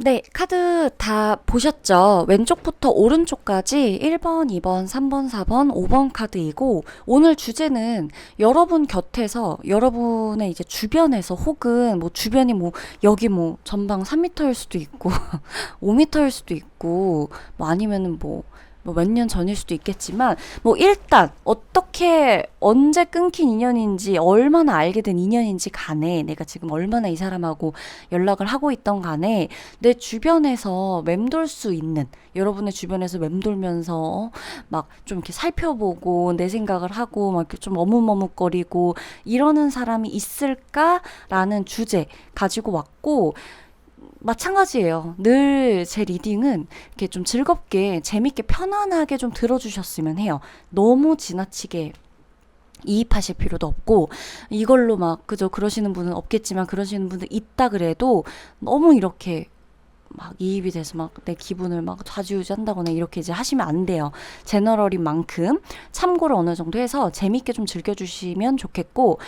네, 카드 다 보셨죠? 왼쪽부터 오른쪽까지 1번, 2번, 3번, 4번, 5번 카드이고, 오늘 주제는 여러분 곁에서, 여러분의 이제 주변에서, 혹은 뭐 주변이 뭐, 여기 뭐, 전방 3m일 수도 있고, 5m일 수도 있고, 뭐 아니면은 뭐, 몇 년 전일 수도 있겠지만, 뭐 일단 어떻게 언제 끊긴 인연인지, 얼마나 알게 된 인연인지 간에, 내가 지금 얼마나 이 사람하고 연락을 하고 있던 간에 내 주변에서 맴돌 수 있는, 여러분의 주변에서 맴돌면서 막 좀 이렇게 살펴보고 내 생각을 하고 막 이렇게 좀 어묵어묵거리고 이러는 사람이 있을까라는 주제 가지고 왔고, 마찬가지예요. 늘 제 리딩은 이렇게 좀 즐겁게, 재밌게, 편안하게 좀 들어주셨으면 해요. 너무 지나치게 이입하실 필요도 없고, 이걸로 막, 그저 그러시는 분은 없겠지만, 그러시는 분들 있다 그래도 너무 이렇게 막 이입이 돼서 막 내 기분을 막 좌지우지 한다거나 이렇게 이제 하시면 안 돼요. 제너럴인 만큼 참고를 어느 정도 해서 재밌게 좀 즐겨주시면 좋겠고,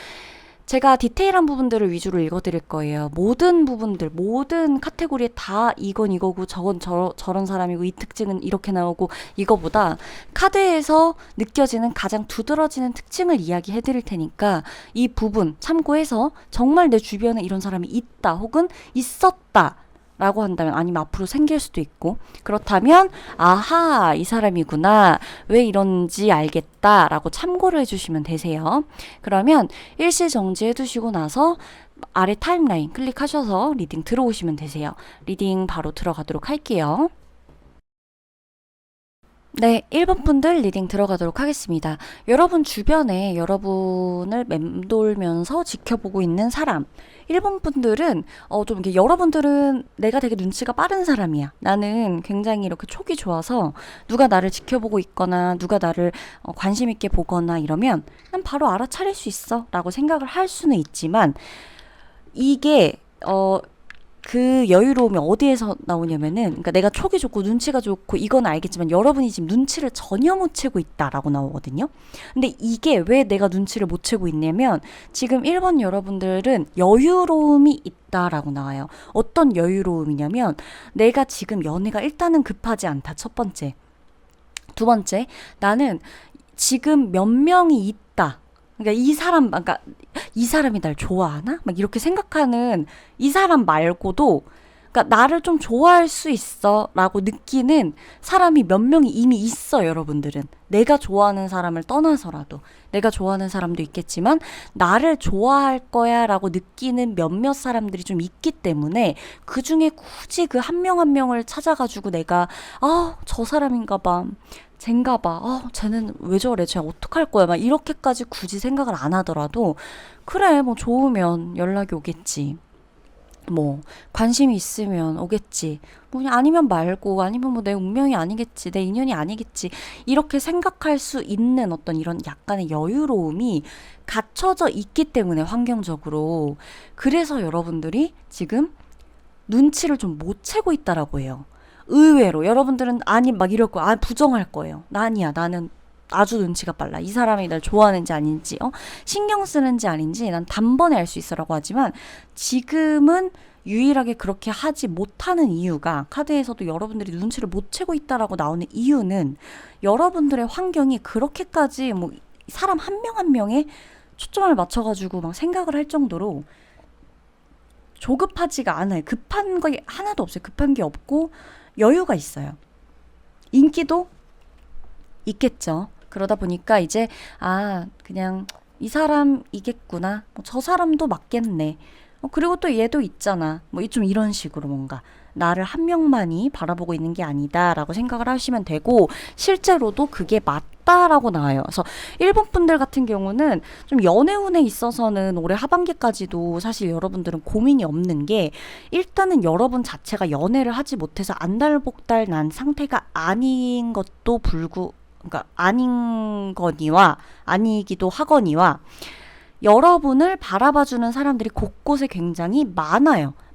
제가 디테일한 부분들을 위주로 읽어드릴 거예요. 모든 부분들, 모든 카테고리에 다 이건 이거고 저건 저런 사람이고 이 특징은 이렇게 나오고, 이거보다 카드에서 느껴지는 가장 두드러지는 특징을 이야기해드릴 테니까 이 부분 참고해서 정말 내 주변에 이런 사람이 있다 혹은 있었다 라고 한다면, 아니면 앞으로 생길 수도 있고, 그렇다면 아하, 이 사람이구나, 왜 이런지 알겠다 라고 참고를 해주시면 되세요. 그러면 일시정지 해두시고 나서 아래 타임라인 클릭하셔서 리딩 들어오시면 되세요. 리딩 바로 들어가도록 할게요. 네, 1번 분들 리딩 들어가도록 하겠습니다. 여러분 주변에 여러분을 맴돌면서 지켜보고 있는 사람. 1번 분들은, 좀 이렇게, 여러분들은 내가 되게 눈치가 빠른 사람이야. 나는 굉장히 이렇게 촉이 좋아서 누가 나를 지켜보고 있거나 누가 나를 관심 있게 보거나 이러면 난 바로 알아차릴 수 있어 라고 생각을 할 수는 있지만, 이게, 그 여유로움이 어디에서 나오냐면은, 그러니까 내가 촉이 좋고 눈치가 좋고 이건 알겠지만 여러분이 지금 눈치를 전혀 못 채고 있다라고 나오거든요. 근데 이게 왜 내가 눈치를 못 채고 있냐면, 지금 1번 여러분들은 여유로움이 있다라고 나와요. 어떤 여유로움이냐면, 내가 지금 연애가 일단은 급하지 않다. 첫 번째. 두 번째, 나는 지금 몇 명이 있다. 그러니까 그러니까 이 사람이 날 좋아하나? 막 이렇게 생각하는 이 사람 말고도, 그러니까 나를 좀 좋아할 수 있어 라고 느끼는 사람이 몇 명이 이미 있어, 여러분들은. 내가 좋아하는 사람을 떠나서라도. 내가 좋아하는 사람도 있겠지만 나를 좋아할 거야 라고 느끼는 몇몇 사람들이 좀 있기 때문에, 그 중에 굳이 그 한 명 한 명을 찾아가지고 내가 저 사람인가 봐, 쟨가 봐, 쟤는 왜 저래, 쟤 어떡할 거야, 막 이렇게까지 굳이 생각을 안 하더라도, 그래 뭐 좋으면 연락이 오겠지, 뭐 관심이 있으면 오겠지, 뭐 그냥 아니면 말고, 아니면 뭐 내 운명이 아니겠지, 내 인연이 아니겠지, 이렇게 생각할 수 있는 어떤 이런 약간의 여유로움이 갖춰져 있기 때문에, 환경적으로. 그래서 여러분들이 지금 눈치를 좀 못 채고 있다라고 해요. 의외로 여러분들은 아니 막 이럴 거야. 부정할 거예요. 아니야, 나는 아주 눈치가 빨라. 이 사람이 날 좋아하는지 아닌지, 신경 쓰는지 아닌지 난 단번에 알 수 있어라고 하지만, 지금은 유일하게 그렇게 하지 못하는 이유가, 카드에서도 여러분들이 눈치를 못 채고 있다라고 나오는 이유는, 여러분들의 환경이 그렇게까지 뭐 사람 한 명 한 명에 초점을 맞춰가지고 막 생각을 할 정도로 조급하지가 않아요. 급한 거 하나도 없어요. 급한 게 없고 여유가 있어요. 인기도 있겠죠. 그러다 보니까 이제 그냥 이 사람이겠구나, 뭐 저 사람도 맞겠네, 그리고 또 얘도 있잖아, 뭐 좀 이런 식으로 뭔가 나를 한 명만이 바라보고 있는 게 아니다 라고 생각을 하시면 되고, 실제로도 그게 맞다라고 나와요. 그래서 1번 분들 같은 경우는 좀 연애운에 있어서는 올해 하반기까지도 사실 여러분들은 고민이 없는 게, 일단은 여러분 자체가 연애를 하지 못해서 안달복달 난 상태가 아닌 것도 그러니까 아닌 거니와 아니기도 하거니와, 여러분을 바라봐주는 사람들이 곳곳에 굉장히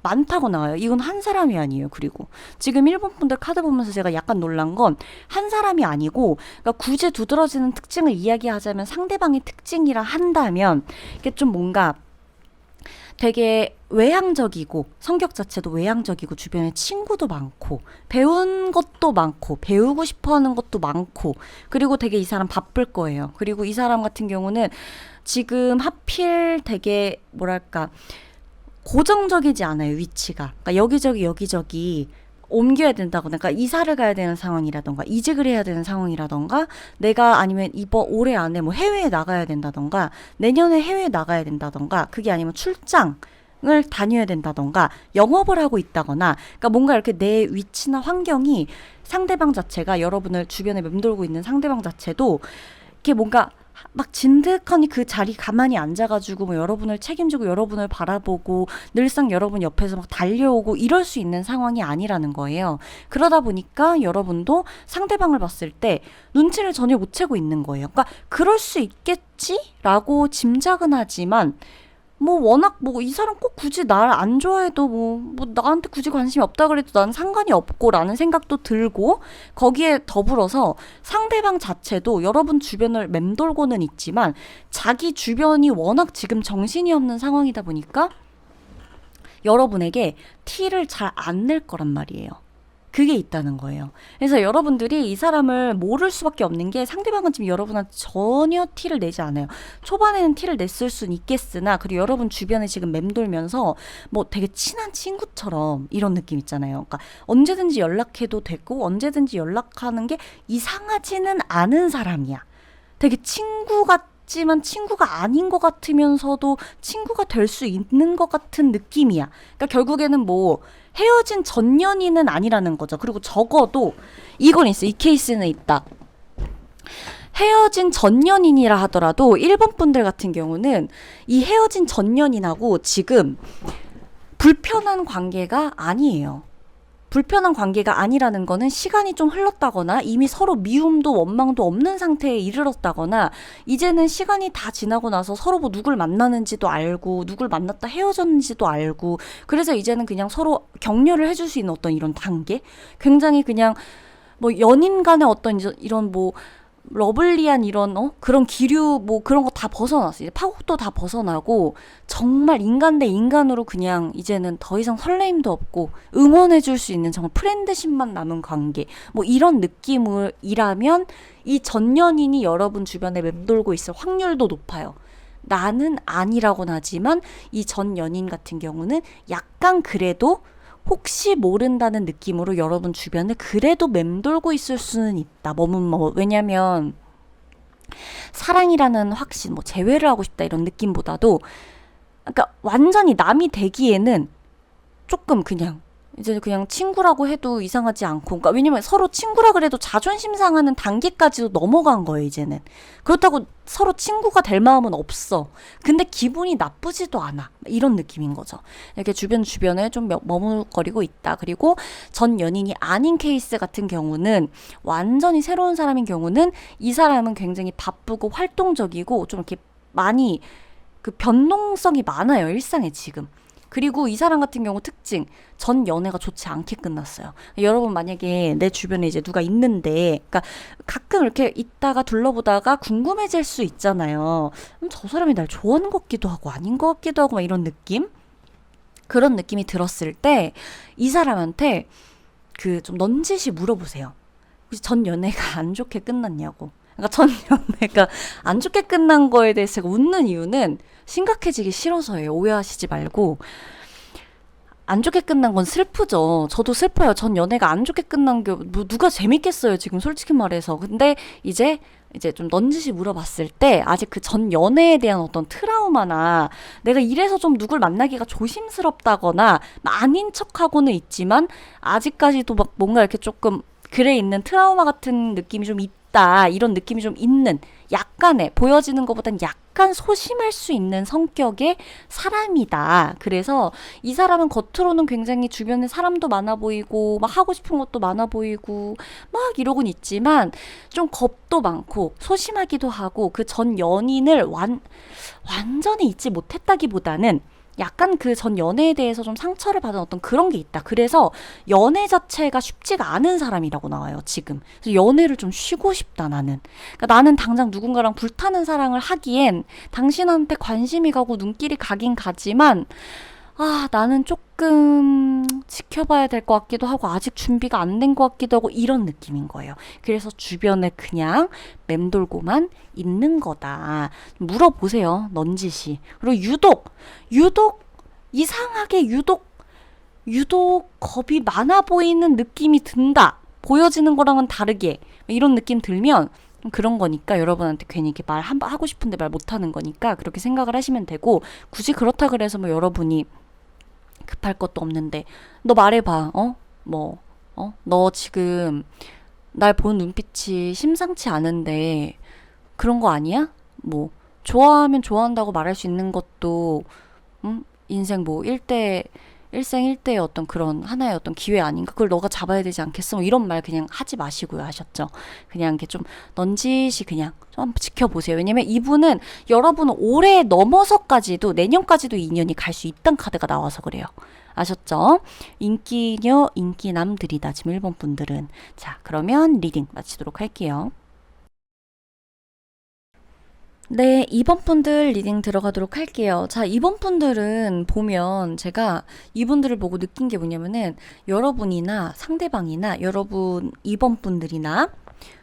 많다고 나와요. 이건 한 사람이 아니에요. 그리고 지금 일본 분들 카드 보면서 제가 약간 놀란 건 한 사람이 아니고, 그러니까 굳이 두드러지는 특징을 이야기하자면 상대방의 특징이라 한다면 이게 좀 뭔가 되게 외향적이고, 성격 자체도 외향적이고, 주변에 친구도 많고, 배운 것도 많고, 배우고 싶어 하는 것도 많고, 그리고 되게 이 사람 바쁠 거예요. 그리고 이 사람 같은 경우는 지금 하필 되게 뭐랄까 고정적이지 않아요, 위치가. 그러니까 여기저기 옮겨야 된다거나, 그러니까 이사를 가야 되는 상황이라던가, 이직을 해야 되는 상황이라던가, 내가 아니면 이번 올해 안에 뭐 해외에 나가야 된다던가, 내년에 해외에 나가야 된다던가, 그게 아니면 출장을 다녀야 된다던가, 영업을 하고 있다거나, 그러니까 뭔가 이렇게 내 위치나 환경이, 상대방 자체가, 여러분을 주변에 맴돌고 있는 상대방 자체도 이렇게 뭔가 막 진득하니 그 자리 가만히 앉아가지고 뭐 여러분을 책임지고 여러분을 바라보고 늘상 여러분 옆에서 막 달려오고 이럴 수 있는 상황이 아니라는 거예요. 그러다 보니까 여러분도 상대방을 봤을 때 눈치를 전혀 못 채고 있는 거예요. 그러니까 그럴 수 있겠지라고 짐작은 하지만 뭐 워낙 뭐 이 사람 꼭 굳이 날 안 좋아해도 뭐 나한테 굳이 관심이 없다 그래도 난 상관이 없고라는 생각도 들고, 거기에 더불어서 상대방 자체도 여러분 주변을 맴돌고는 있지만 자기 주변이 워낙 지금 정신이 없는 상황이다 보니까 여러분에게 티를 잘 안 낼 거란 말이에요. 그게 있다는 거예요. 그래서 여러분들이 이 사람을 모를 수밖에 없는 게, 상대방은 지금 여러분한테 전혀 티를 내지 않아요. 초반에는 티를 냈을 순 있겠으나, 그리고 여러분 주변에 지금 맴돌면서 뭐 되게 친한 친구처럼 이런 느낌 있잖아요. 그러니까 언제든지 연락해도 되고 언제든지 연락하는 게 이상하지는 않은 사람이야. 되게 친구 같지만 친구가 아닌 것 같으면서도 친구가 될 수 있는 것 같은 느낌이야. 그러니까 결국에는 뭐 헤어진 전 연인은 아니라는 거죠. 그리고 적어도 이건 있어. 이 케이스는 있다. 헤어진 전 연인이라 하더라도 일본 분들 같은 경우는 이 헤어진 전 연인하고 지금 불편한 관계가 아니에요. 불편한 관계가 아니라는 거는 시간이 좀 흘렀다거나 이미 서로 미움도 원망도 없는 상태에 이르렀다거나, 이제는 시간이 다 지나고 나서 서로 뭐 누굴 만나는지도 알고 누굴 만났다 헤어졌는지도 알고, 그래서 이제는 그냥 서로 격려를 해줄 수 있는 어떤 이런 단계, 굉장히 그냥 뭐 연인 간의 어떤 이런 뭐 러블리한 이런 그런 기류 뭐 그런 거 다 벗어났어. 이제 파국도 다 벗어나고 정말 인간 대 인간으로 그냥 이제는 더 이상 설레임도 없고 응원해 줄 수 있는 정말 프렌드십만 남은 관계, 뭐 이런 느낌이라면 이 전 연인이 여러분 주변에 맴돌고 있을 확률도 높아요. 나는 아니라고는 하지만 이 전 연인 같은 경우는 약간 그래도 혹시 모른다는 느낌으로 여러분 주변에 그래도 맴돌고 있을 수는 있다. 왜냐면 사랑이라는 확신, 뭐 재회를 하고 싶다 이런 느낌보다도, 그러니까 완전히 남이 되기에는 조금 그냥 이제 그냥 친구라고 해도 이상하지 않고, 그러니까 왜냐면 서로 친구라 그래도 자존심 상하는 단계까지도 넘어간 거예요, 이제는. 그렇다고 서로 친구가 될 마음은 없어. 근데 기분이 나쁘지도 않아. 이런 느낌인 거죠. 이렇게 주변에 좀 머뭇거리고 있다. 그리고 전 연인이 아닌 케이스 같은 경우는, 완전히 새로운 사람인 경우는 이 사람은 굉장히 바쁘고 활동적이고 좀 이렇게 많이 그 변동성이 많아요, 일상에 지금. 그리고 이 사람 같은 경우 특징, 전 연애가 좋지 않게 끝났어요. 여러분 만약에 내 주변에 이제 누가 있는데, 그러니까 가끔 이렇게 있다가 둘러보다가 궁금해질 수 있잖아요. 저 사람이 날 좋아하는 것 같기도 하고 아닌 것 같기도 하고 막 이런 느낌? 그런 느낌이 들었을 때 이 사람한테 그 좀 넌지시 물어보세요. 혹시 전 연애가 안 좋게 끝났냐고. 그러니까 전 연애가 안 좋게 끝난 거에 대해서 제가 웃는 이유는 심각해지기 싫어서예요. 오해하시지 말고. 안 좋게 끝난 건 슬프죠. 저도 슬퍼요. 전 연애가 안 좋게 끝난 게 뭐 누가 재밌겠어요, 지금 솔직히 말해서. 근데 이제 좀 넌지시 물어봤을 때 아직 그 전 연애에 대한 어떤 트라우마나 내가 이래서 좀 누굴 만나기가 조심스럽다거나 아닌 척하고는 있지만 아직까지도 막 뭔가 이렇게 조금 그래 있는 트라우마 같은 느낌이 좀 있다 이런 느낌이 좀 있는, 약간의, 보여지는 것보단 약간 소심할 수 있는 성격의 사람이다. 그래서 이 사람은 겉으로는 굉장히 주변에 사람도 많아 보이고 막 하고 싶은 것도 많아 보이고 막 이러곤 있지만 좀 겁도 많고 소심하기도 하고, 그 전 연인을 완전히 잊지 못했다기보다는 약간 그 전 연애에 대해서 좀 상처를 받은 어떤 그런 게 있다. 그래서 연애 자체가 쉽지가 않은 사람이라고 나와요, 지금. 그래서 연애를 좀 쉬고 싶다, 나는. 그러니까 나는 당장 누군가랑 불타는 사랑을 하기엔 당신한테 관심이 가고 눈길이 가긴 가지만, 나는 조금 지켜봐야 될 것 같기도 하고 아직 준비가 안 된 것 같기도 하고 이런 느낌인 거예요. 그래서 주변에 그냥 맴돌고만 있는 거다. 물어보세요, 넌지시. 그리고 유독 이상하게 유독 겁이 많아 보이는 느낌이 든다. 보여지는 거랑은 다르게 이런 느낌 들면 그런 거니까, 여러분한테 괜히 이렇게 하고 싶은데 말 못하는 거니까 그렇게 생각을 하시면 되고, 굳이 그렇다 그래서 뭐 여러분이 급할 것도 없는데 너 말해봐. 너 지금 날 보는 눈빛이 심상치 않은데 그런 거 아니야? 뭐 좋아하면 좋아한다고 말할 수 있는 것도 인생 뭐 일생일대의 어떤 그런 하나의 어떤 기회 아닌가? 그걸 너가 잡아야 되지 않겠어? 뭐 이런 말 그냥 하지 마시고요, 하셨죠? 그냥 이렇게 좀 넌지시 그냥 좀 지켜보세요. 왜냐면 이분은 여러분은 올해 넘어서까지도, 내년까지도 인연이 갈 수 있다는 카드가 나와서 그래요. 아셨죠? 인기녀, 인기남들이다, 지금 1번 분들은. 자, 그러면 리딩 마치도록 할게요. 네, 2번 분들 리딩 들어가도록 할게요. 자, 2번 분들은 보면 제가 이분들을 보고 느낀 게 뭐냐면은, 여러분이나 상대방이나 여러분 2번 분들이나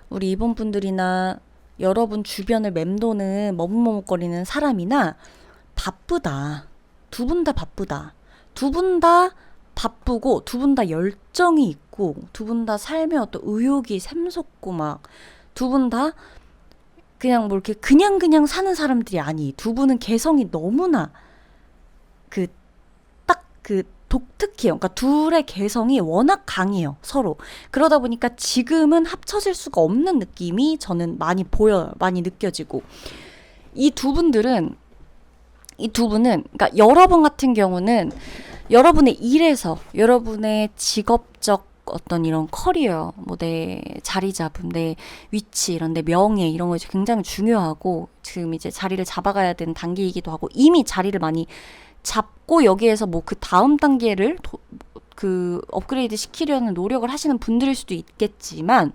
우리 2번 분들이나 여러분 주변을 맴도는 머뭇머뭇거리는 사람이나 바쁘다. 두 분 다 바쁘다. 두 분 다 바쁘고 두 분 다 열정이 있고 두 분 다 삶에 어떤 의욕이 샘솟고 막 두 분 다 그냥 뭐 이렇게 그냥 사는 사람들이 아니. 두 분은 개성이 너무나 그 딱 그 독특해요. 그러니까 둘의 개성이 워낙 강해요, 서로. 그러다 보니까 지금은 합쳐질 수가 없는 느낌이 저는 많이 보여요. 많이 느껴지고. 이 두 분은, 그러니까 여러분 같은 경우는 여러분의 일에서, 여러분의 직업적 어떤 이런 커리어, 뭐 내 자리 잡음, 내 위치, 이런 내 명예, 이런 거 굉장히 중요하고, 지금 이제 자리를 잡아가야 되는 단계이기도 하고, 이미 자리를 많이 잡고 여기에서 뭐 그 다음 단계를 그 업그레이드 시키려는 노력을 하시는 분들일 수도 있겠지만,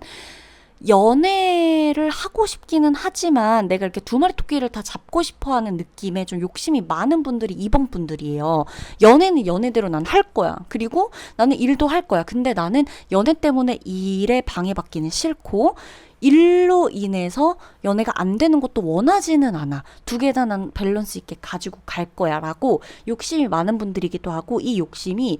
연애를 하고 싶기는 하지만 내가 이렇게 두 마리 토끼를 다 잡고 싶어 하는 느낌에 좀 욕심이 많은 분들이 2번 분들이에요. 연애는 연애대로 난 할 거야. 그리고 나는 일도 할 거야. 근데 나는 연애 때문에 일에 방해받기는 싫고, 일로 인해서 연애가 안 되는 것도 원하지는 않아. 두 개 다 난 밸런스 있게 가지고 갈 거야 라고 욕심이 많은 분들이기도 하고, 이 욕심이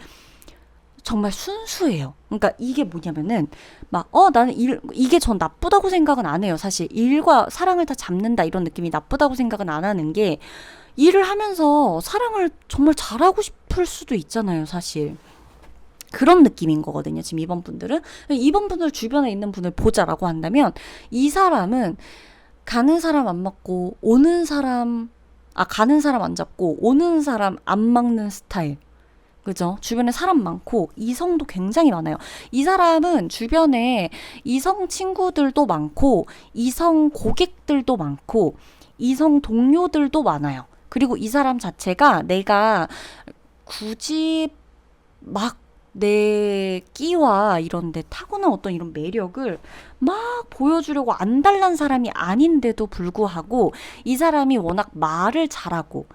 정말 순수해요. 그러니까 이게 뭐냐면은 나는 이게 전 나쁘다고 생각은 안 해요. 사실 일과 사랑을 다 잡는다 이런 느낌이 나쁘다고 생각은 안 하는 게, 일을 하면서 사랑을 정말 잘하고 싶을 수도 있잖아요, 사실. 그런 느낌인 거거든요, 지금 2번 분들은. 2번 분들 주변에 있는 분을 보자라고 한다면, 이 사람은 가는 사람 안 맞고 가는 사람 안 잡고 오는 사람 안 막는 스타일. 그죠? 주변에 사람 많고 이성도 굉장히 많아요. 이 사람은 주변에 이성 친구들도 많고 이성 고객들도 많고 이성 동료들도 많아요. 그리고 이 사람 자체가 내가 굳이 막 내 끼와 이런데 타고난 어떤 이런 매력을 막 보여주려고 안달난 사람이 아닌데도 불구하고, 이 사람이 워낙 말을 잘하고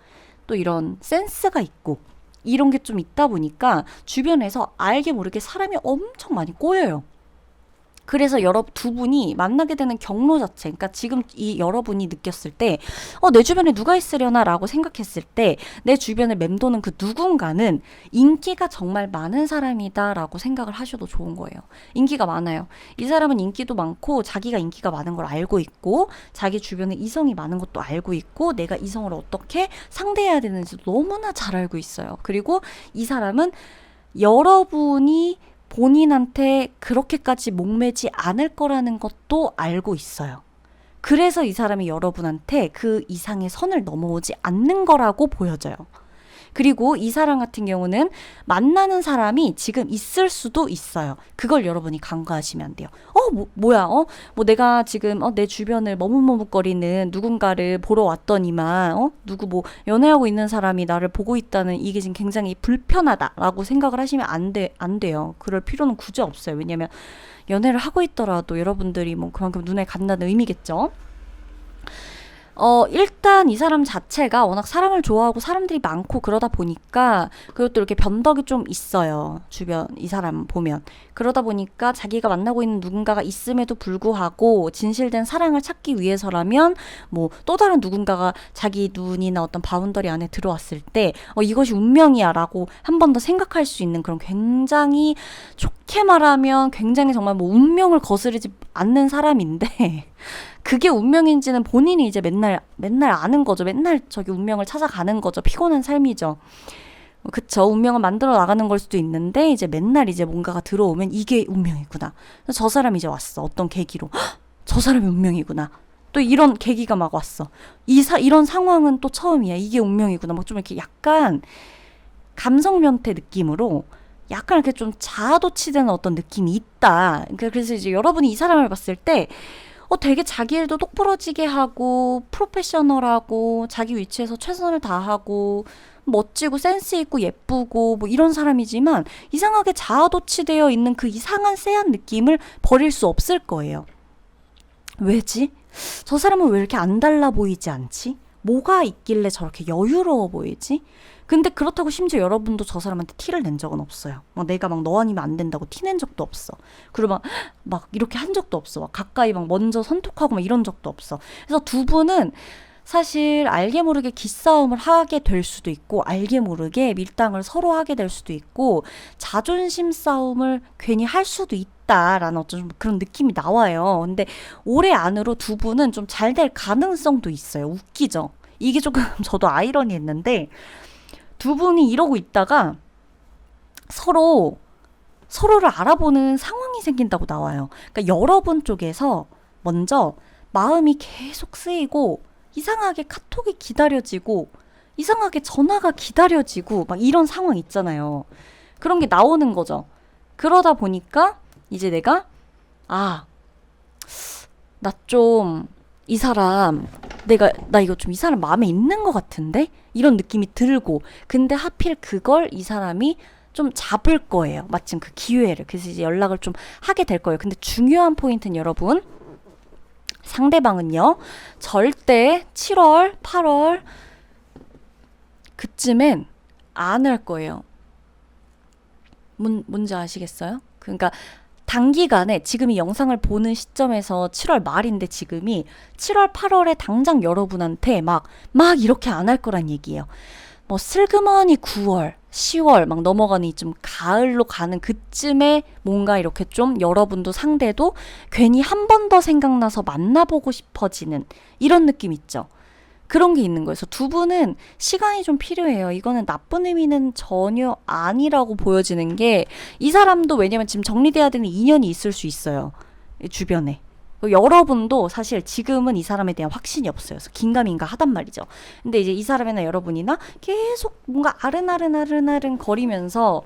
또 이런 센스가 있고 이런 게 좀 있다 보니까 주변에서 알게 모르게 사람이 엄청 많이 꼬여요. 그래서 두 분이 만나게 되는 경로 자체, 그러니까 지금 이 여러분이 느꼈을 때, 내 주변에 누가 있으려나 라고 생각했을 때, 내 주변을 맴도는 그 누군가는 인기가 정말 많은 사람이다 라고 생각을 하셔도 좋은 거예요. 인기가 많아요. 이 사람은 인기도 많고, 자기가 인기가 많은 걸 알고 있고, 자기 주변에 이성이 많은 것도 알고 있고, 내가 이성을 어떻게 상대해야 되는지 너무나 잘 알고 있어요. 그리고 이 사람은 여러분이 본인한테 그렇게까지 목매지 않을 거라는 것도 알고 있어요. 그래서 이 사람이 여러분한테 그 이상의 선을 넘어오지 않는 거라고 보여져요. 그리고 이 사람 같은 경우는 만나는 사람이 지금 있을 수도 있어요. 그걸 여러분이 간과하시면 안 돼요. 뭐야, 뭐 내가 지금, 내 주변을 머뭇머뭇거리는 누군가를 보러 왔더니만, 누구 뭐 연애하고 있는 사람이 나를 보고 있다는 이게 지금 굉장히 불편하다라고 생각을 하시면 안 돼요. 그럴 필요는 굳이 없어요. 왜냐면 연애를 하고 있더라도 여러분들이 뭐 그만큼 눈에 간다는 의미겠죠. 일단 이 사람 자체가 워낙 사람을 좋아하고 사람들이 많고 그러다 보니까, 그리고 또 이렇게 변덕이 좀 있어요. 주변 이 사람 보면. 그러다 보니까 자기가 만나고 있는 누군가가 있음에도 불구하고 진실된 사랑을 찾기 위해서라면 뭐 또 다른 누군가가 자기 눈이나 어떤 바운더리 안에 들어왔을 때 이것이 운명이야 라고 한 번 더 생각할 수 있는 그런, 굉장히 좋게 말하면 굉장히 정말 뭐 운명을 거스르지 않는 사람인데 그게 운명인지는 본인이 이제 맨날 아는 거죠. 맨날 저기 운명을 찾아가는 거죠. 피곤한 삶이죠. 그쵸. 운명을 만들어 나가는 걸 수도 있는데, 이제 맨날 이제 뭔가가 들어오면 이게 운명이구나. 저 사람이 이제 왔어. 어떤 계기로. 저 사람이 운명이구나. 또 이런 계기가 막 왔어. 이런 상황은 또 처음이야. 이게 운명이구나. 막 좀 이렇게 약간 감성 변태 느낌으로 약간 이렇게 좀 자아도취되는 어떤 느낌이 있다. 그래서 이제 여러분이 이 사람을 봤을 때 되게 자기 일도 똑부러지게 하고 프로페셔널하고 자기 위치에서 최선을 다하고 멋지고 센스 있고 예쁘고 뭐 이런 사람이지만, 이상하게 자아도취되어 있는 그 이상한 쎄한 느낌을 버릴 수 없을 거예요. 왜지? 저 사람은 왜 이렇게 안 달라 보이지 않지? 뭐가 있길래 저렇게 여유로워 보이지? 근데 그렇다고 심지어 여러분도 저 사람한테 티를 낸 적은 없어요. 내가 막 너 아니면 안 된다고 티 낸 적도 없어. 그리고 막 이렇게 한 적도 없어. 막 가까이 막 먼저 선톡하고 막 이런 적도 없어. 그래서 두 분은 사실 알게 모르게 기싸움을 하게 될 수도 있고, 알게 모르게 밀당을 서로 하게 될 수도 있고, 자존심 싸움을 괜히 할 수도 있다라는 어떤 그런 느낌이 나와요. 근데 올해 안으로 두 분은 좀 잘 될 가능성도 있어요. 웃기죠? 이게 조금 저도 아이러니했는데, 두 분이 이러고 있다가 서로를 알아보는 상황이 생긴다고 나와요. 그러니까 여러분 쪽에서 먼저 마음이 계속 쓰이고, 이상하게 카톡이 기다려지고, 이상하게 전화가 기다려지고, 막 이런 상황 있잖아요. 그런 게 나오는 거죠. 그러다 보니까 이제 내가 나 좀 이 사람 나 이거 좀 이 사람 마음에 있는 것 같은데? 이런 느낌이 들고, 근데 하필 그걸 이 사람이 좀 잡을 거예요. 마침 그 기회를. 그래서 이제 연락을 좀 하게 될 거예요. 근데 중요한 포인트는 여러분, 상대방은요, 절대 7월, 8월 그쯤엔 안 할 거예요. 뭔지 아시겠어요? 그러니까 단기간에, 지금 이 영상을 보는 시점에서 7월 말인데 지금이 7월, 8월에 당장 여러분한테 막 이렇게 안 할 거란 얘기예요. 뭐 슬그머니 9월, 10월 막 넘어가니 좀 가을로 가는 그쯤에 뭔가 이렇게 좀 여러분도 상대도 괜히 한 번 더 생각나서 만나보고 싶어지는 이런 느낌 있죠. 그런 게 있는 거예요. 그래서 두 분은 시간이 좀 필요해요. 이거는 나쁜 의미는 전혀 아니라고 보여지는 게, 이 사람도 왜냐면 지금 정리돼야 되는 인연이 있을 수 있어요. 주변에. 여러분도 사실 지금은 이 사람에 대한 확신이 없어요. 그래서 긴가민가 하단 말이죠. 근데 이제 이 사람이나 여러분이나 계속 뭔가 아른아른 거리면서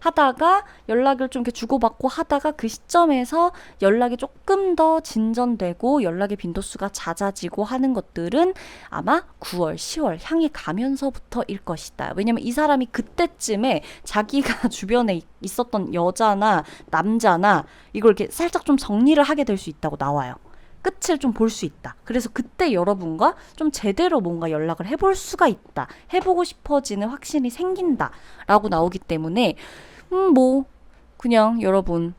하다가 연락을 좀 이렇게 주고받고 하다가 그 시점에서 연락이 조금 더 진전되고 연락의 빈도수가 잦아지고 하는 것들은 아마 9월, 10월 향해 가면서부터일 것이다. 왜냐면 이 사람이 그때쯤에 자기가 주변에 있었던 여자나 남자나 이걸 이렇게 살짝 좀 정리를 하게 될 수 있다고 나와요. 끝을 좀 볼 수 있다. 그래서 그때 여러분과 좀 제대로 뭔가 연락을 해볼 수가 있다. 해보고 싶어지는 확신이 생긴다. 라고 나오기 때문에 뭐 그냥 여러분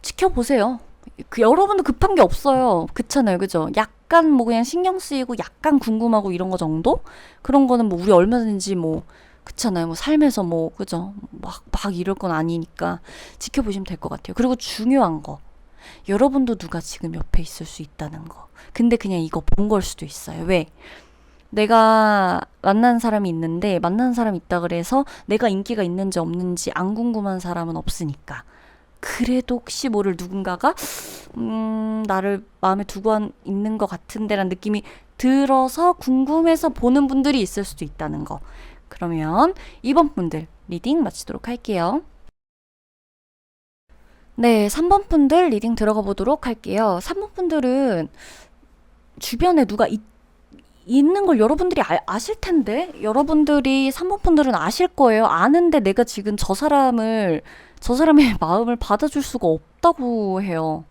지켜보세요. 여러분도 급한 게 없어요. 그렇잖아요. 그죠? 약간 뭐 그냥 신경 쓰이고 약간 궁금하고 이런 거 정도? 그런 거는 뭐 우리 얼마든지 뭐 그렇잖아요. 뭐 삶에서 뭐 그죠? 막 이럴 건 아니니까 지켜보시면 될 것 같아요. 그리고 중요한 거, 여러분도 누가 지금 옆에 있을 수 있다는 거. 근데 그냥 이거 본 걸 수도 있어요. 왜? 내가 만나는 사람이 있는데 만나는 사람이 있다 그래서 내가 인기가 있는지 없는지 안 궁금한 사람은 없으니까. 그래도 혹시 모를 누군가가 나를 마음에 두고 있는 것 같은데라는 느낌이 들어서 궁금해서 보는 분들이 있을 수도 있다는 거. 그러면 2번 분들 리딩 마치도록 할게요. 네, 3번 분들 리딩 들어가 보도록 할게요. 3번 분들은 주변에 누가 있는 걸 여러분들이 아실 텐데, 여러분들이 3번 분들은 아실 거예요. 아는데 내가 지금 저 사람의 마음을 받아줄 수가 없다고 해요.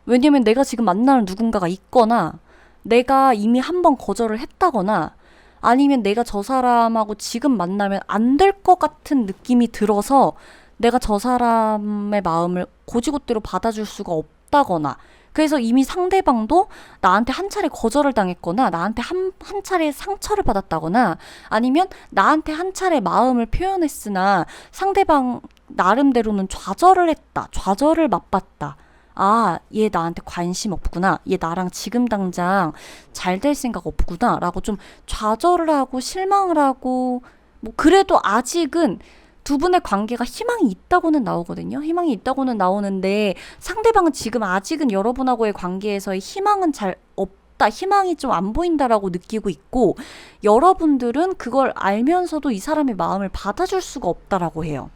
왜냐면 내가 지금 만나는 누군가가 있거나, 내가 이미 한 번 거절을 했다거나, 아니면 내가 저 사람하고 지금 만나면 안 될 것 같은 느낌이 들어서 내가 저 사람의 마음을 고지고대로 받아줄 수가 없다거나, 그래서 이미 상대방도 나한테 한 차례 거절을 당했거나 나한테 한 차례 상처를 받았다거나, 아니면 나한테 한 차례 마음을 표현했으나 상대방 나름대로는 좌절을 했다, 좌절을 맛봤다. 아, 얘 나한테 관심 없구나, 얘 나랑 지금 당장 잘 될 생각 없구나 라고 좀 좌절을 하고 실망을 하고, 뭐 그래도 아직은 두 분의 관계가 희망이 있다고는 나오거든요. 희망이 있다고는 나오는데 상대방은 지금 아직은 여러분하고의 관계에서의 희망은 잘 없다, 희망이 좀 안 보인다라고 느끼고 있고, 여러분들은 그걸 알면서도 이 사람의 마음을 받아줄 수가 없다라고 해요.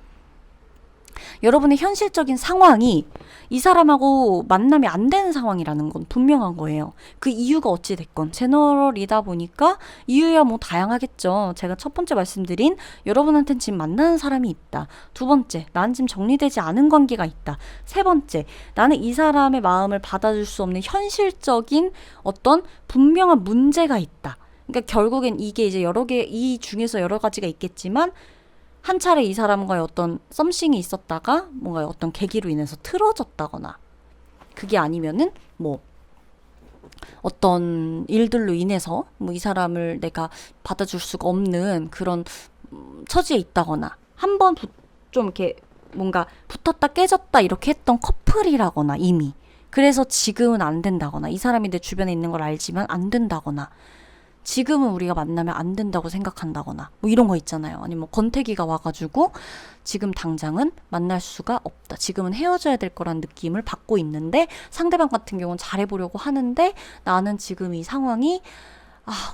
여러분의 현실적인 상황이 이 사람하고 만남이 안 되는 상황이라는 건 분명한 거예요. 그 이유가 어찌 됐건 제너럴이다 보니까 이유야 뭐 다양하겠죠. 제가 첫 번째 말씀드린 여러분한테는 지금 만나는 사람이 있다. 두 번째, 나는 지금 정리되지 않은 관계가 있다. 세 번째, 나는 이 사람의 마음을 받아줄 수 없는 현실적인 어떤 분명한 문제가 있다. 그러니까 결국엔 이게 이제 이 중에서 여러 가지가 있겠지만, 한 차례 이 사람과의 어떤 썸씽이 있었다가 뭔가 어떤 계기로 인해서 틀어졌다거나, 그게 아니면은 뭐 어떤 일들로 인해서 뭐 이 사람을 내가 받아줄 수가 없는 그런 처지에 있다거나, 한번 좀 이렇게 뭔가 붙었다 깨졌다 이렇게 했던 커플이라거나, 이미 그래서 지금은 안 된다거나, 이 사람이 내 주변에 있는 걸 알지만 안 된다거나, 지금은 우리가 만나면 안 된다고 생각한다거나, 뭐 이런 거 있잖아요. 아니면 뭐 권태기가 와가지고 지금 당장은 만날 수가 없다, 지금은 헤어져야 될 거란 느낌을 받고 있는데, 상대방 같은 경우는 잘해보려고 하는데 나는 지금 이 상황이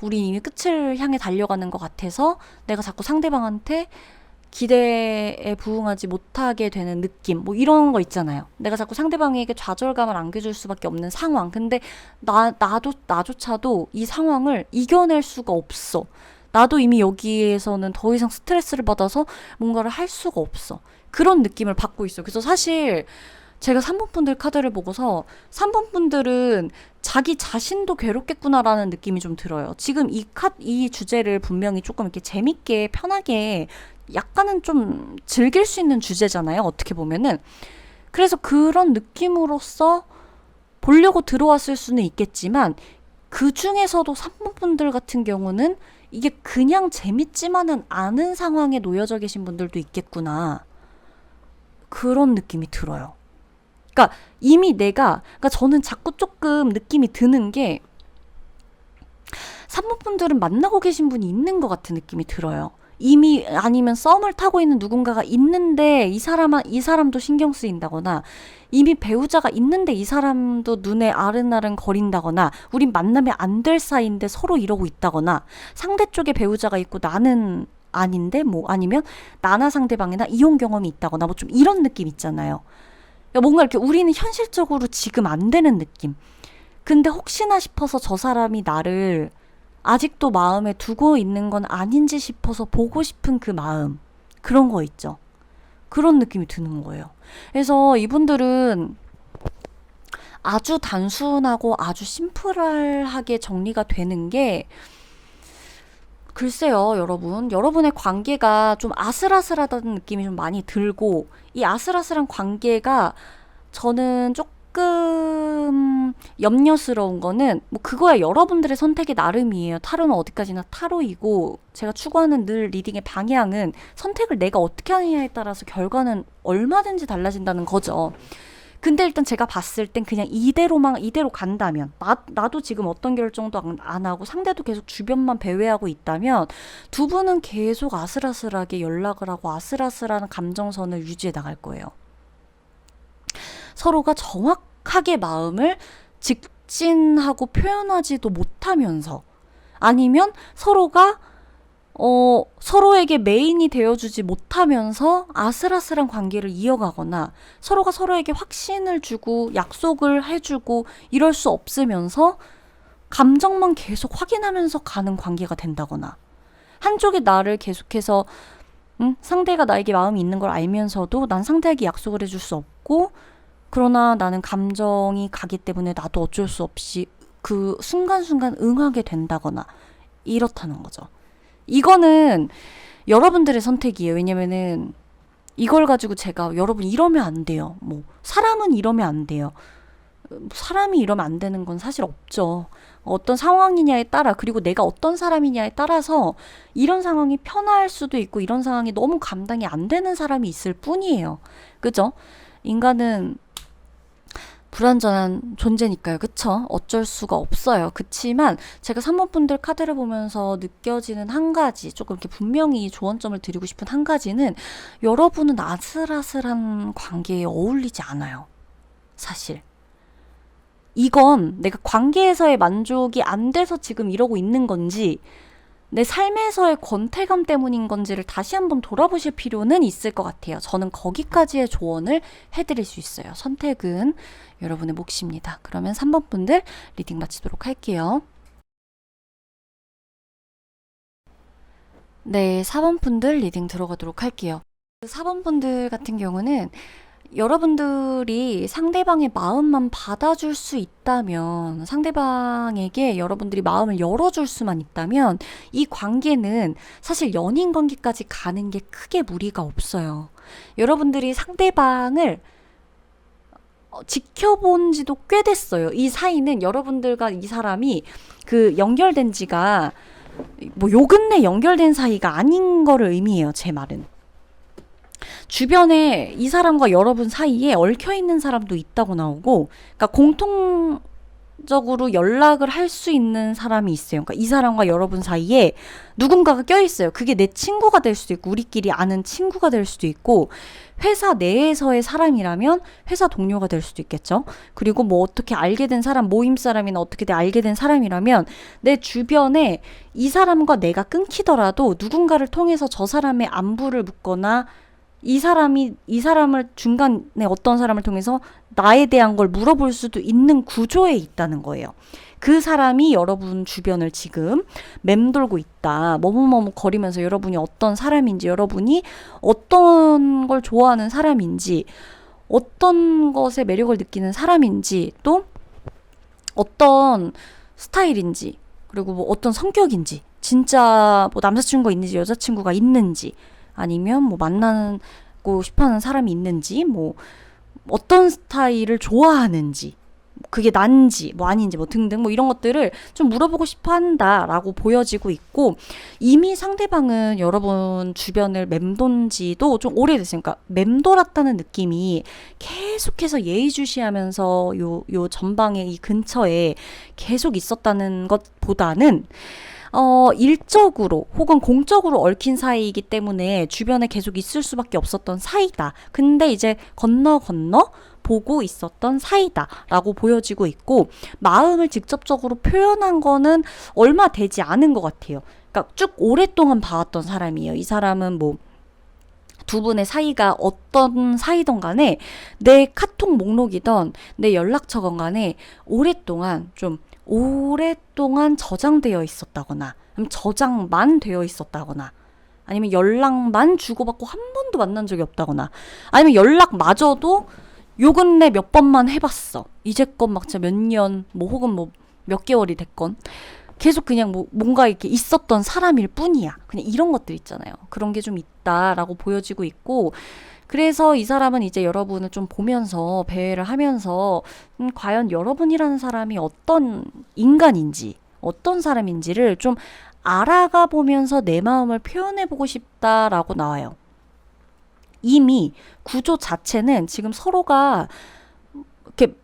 우리 이미 끝을 향해 달려가는 것 같아서 내가 자꾸 상대방한테 기대에 부응하지 못하게 되는 느낌, 뭐 이런 거 있잖아요. 내가 자꾸 상대방에게 좌절감을 안겨줄 수밖에 없는 상황. 근데 나조차도 이 상황을 이겨낼 수가 없어. 나도 이미 여기에서는 더 이상 스트레스를 받아서 뭔가를 할 수가 없어. 그런 느낌을 받고 있어요. 그래서 사실 제가 3번 분들 카드를 보고서 3번 분들은 자기 자신도 괴롭겠구나라는 느낌이 좀 들어요. 지금 이 주제를 분명히 조금 이렇게 재밌게 편하게 약간은 좀 즐길 수 있는 주제잖아요, 어떻게 보면은. 그래서 그런 느낌으로서 보려고 들어왔을 수는 있겠지만, 그 중에서도 3번 분들 같은 경우는 이게 그냥 재밌지만은 않은 상황에 놓여져 계신 분들도 있겠구나, 그런 느낌이 들어요. 그러니까 이미 그러니까 저는 자꾸 조금 느낌이 드는 게, 3번 분들은 만나고 계신 분이 있는 것 같은 느낌이 들어요. 이미, 아니면 썸을 타고 있는 누군가가 있는데 이 사람도 신경 쓰인다거나, 이미 배우자가 있는데 이 사람도 눈에 아른아른 거린다거나, 우린 만나면 안 될 사이인데 서로 이러고 있다거나, 상대 쪽에 배우자가 있고 나는 아닌데, 뭐 아니면 나나 상대방이나 이혼 경험이 있다거나, 뭐 좀 이런 느낌 있잖아요. 그러니까 뭔가 이렇게 우리는 현실적으로 지금 안 되는 느낌. 근데 혹시나 싶어서 저 사람이 나를 아직도 마음에 두고 있는 건 아닌지 싶어서 보고 싶은 그 마음, 그런 거 있죠. 그런 느낌이 드는 거예요. 그래서 이분들은 아주 단순하고 아주 심플하게 정리가 되는 게, 글쎄요, 여러분의 관계가 좀 아슬아슬하다는 느낌이 좀 많이 들고, 이 아슬아슬한 관계가 저는 조금 염려스러운 거는, 뭐 그거야 여러분들의 선택이 나름이에요. 타로는 어디까지나 타로이고, 제가 추구하는 늘 리딩의 방향은 선택을 내가 어떻게 하느냐에 따라서 결과는 얼마든지 달라진다는 거죠. 근데 일단 제가 봤을 땐 그냥 이대로 간다면, 나도 지금 어떤 결정도 안 하고 상대도 계속 주변만 배회하고 있다면 두 분은 계속 아슬아슬하게 연락을 하고 아슬아슬한 감정선을 유지해 나갈 거예요. 서로가 정확하게 마음을 직진하고 표현하지도 못하면서, 아니면 서로에게 메인이 되어주지 못하면서 아슬아슬한 관계를 이어가거나, 서로가 서로에게 확신을 주고 약속을 해주고 이럴 수 없으면서 감정만 계속 확인하면서 가는 관계가 된다거나, 한쪽이 나를 계속해서 상대가 나에게 마음이 있는 걸 알면서도 난 상대에게 약속을 해줄 수 없고, 그러나 나는 감정이 가기 때문에 나도 어쩔 수 없이 그 순간순간 응하게 된다거나, 이렇다는 거죠. 이거는 여러분들의 선택이에요. 왜냐면은 이걸 가지고 제가 여러분 이러면 안 돼요, 뭐 사람은 이러면 안 돼요, 사람이 이러면 안 되는 건 사실 없죠. 어떤 상황이냐에 따라, 그리고 내가 어떤 사람이냐에 따라서 이런 상황이 편할 수도 있고 이런 상황이 너무 감당이 안 되는 사람이 있을 뿐이에요. 그죠? 인간은 불완전한 존재니까요. 그쵸? 어쩔 수가 없어요. 그치만 제가 산모분들 카드를 보면서 느껴지는 한 가지, 조금 이렇게 분명히 조언점을 드리고 싶은 한 가지는, 여러분은 아슬아슬한 관계에 어울리지 않아요. 사실. 이건 내가 관계에서의 만족이 안 돼서 지금 이러고 있는 건지, 내 삶에서의 권태감 때문인 건지를 다시 한번 돌아보실 필요는 있을 것 같아요. 저는 거기까지의 조언을 해드릴 수 있어요. 선택은 여러분의 몫입니다. 그러면 3번 분들 리딩 마치도록 할게요. 네, 4번 분들 리딩 들어가도록 할게요. 4번 분들 같은 경우는 여러분들이 상대방의 마음만 받아줄 수 있다면, 상대방에게 여러분들이 마음을 열어줄 수만 있다면 이 관계는 사실 연인 관계까지 가는 게 크게 무리가 없어요. 여러분들이 상대방을 지켜본 지도 꽤 됐어요. 이 사이는 여러분들과 이 사람이 그 연결된 지가 뭐 요 근래 연결된 사이가 아닌 거를 의미해요. 제 말은. 주변에 이 사람과 여러분 사이에 얽혀있는 사람도 있다고 나오고, 그러니까 공통적으로 연락을 할 수 있는 사람이 있어요. 그러니까 이 사람과 여러분 사이에 누군가가 껴있어요. 그게 내 친구가 될 수도 있고, 우리끼리 아는 친구가 될 수도 있고, 회사 내에서의 사람이라면 회사 동료가 될 수도 있겠죠. 그리고 뭐 어떻게 알게 된 사람, 모임 사람이나 어떻게 알게 된 사람이라면 내 주변에 이 사람과 내가 끊기더라도 누군가를 통해서 저 사람의 안부를 묻거나, 이 사람을 중간에 어떤 사람을 통해서 나에 대한 걸 물어볼 수도 있는 구조에 있다는 거예요. 그 사람이 여러분 주변을 지금 맴돌고 있다. 머뭇머뭇 거리면서 여러분이 어떤 사람인지, 여러분이 어떤 걸 좋아하는 사람인지, 어떤 것에 매력을 느끼는 사람인지, 또 어떤 스타일인지, 그리고 뭐 어떤 성격인지, 진짜 뭐 남자친구가 있는지 여자친구가 있는지, 아니면 뭐 만나고 싶어하는 사람이 있는지, 뭐 어떤 스타일을 좋아하는지, 그게 난지 뭐 아닌지 뭐 등등 뭐 이런 것들을 좀 물어보고 싶어 한다라고 보여지고 있고, 이미 상대방은 여러분 주변을 맴돈 지도 좀 오래됐으니까 맴돌았다는 느낌이 계속해서 예의주시하면서 요 전방의 이 근처에 계속 있었다는 것보다는 일적으로 혹은 공적으로 얽힌 사이이기 때문에 주변에 계속 있을 수밖에 없었던 사이다. 근데 이제 건너 보고 있었던 사이다라고 보여지고 있고, 마음을 직접적으로 표현한 거는 얼마 되지 않은 것 같아요. 그러니까 쭉 오랫동안 봐왔던 사람이에요. 이 사람은 뭐 두 분의 사이가 어떤 사이든 간에, 내 카톡 목록이던 내 연락처건 간에 오랫동안 저장되어 있었다거나, 저장만 되어 있었다거나, 아니면 연락만 주고받고 한 번도 만난 적이 없다거나, 아니면 연락마저도 요 근래 몇 번만 해봤어. 이제껏 막 진짜 몇 년, 뭐 혹은 뭐 몇 개월이 됐건 계속 그냥 뭐 뭔가 이렇게 있었던 사람일 뿐이야. 그냥 이런 것들 있잖아요. 그런 게 좀 있다라고 보여지고 있고, 그래서 이 사람은 이제 여러분을 좀 보면서 배회를 하면서 과연 여러분이라는 사람이 어떤 인간인지, 어떤 사람인지를 좀 알아가 보면서 내 마음을 표현해보고 싶다라고 나와요. 이미 구조 자체는 지금 서로가 이렇게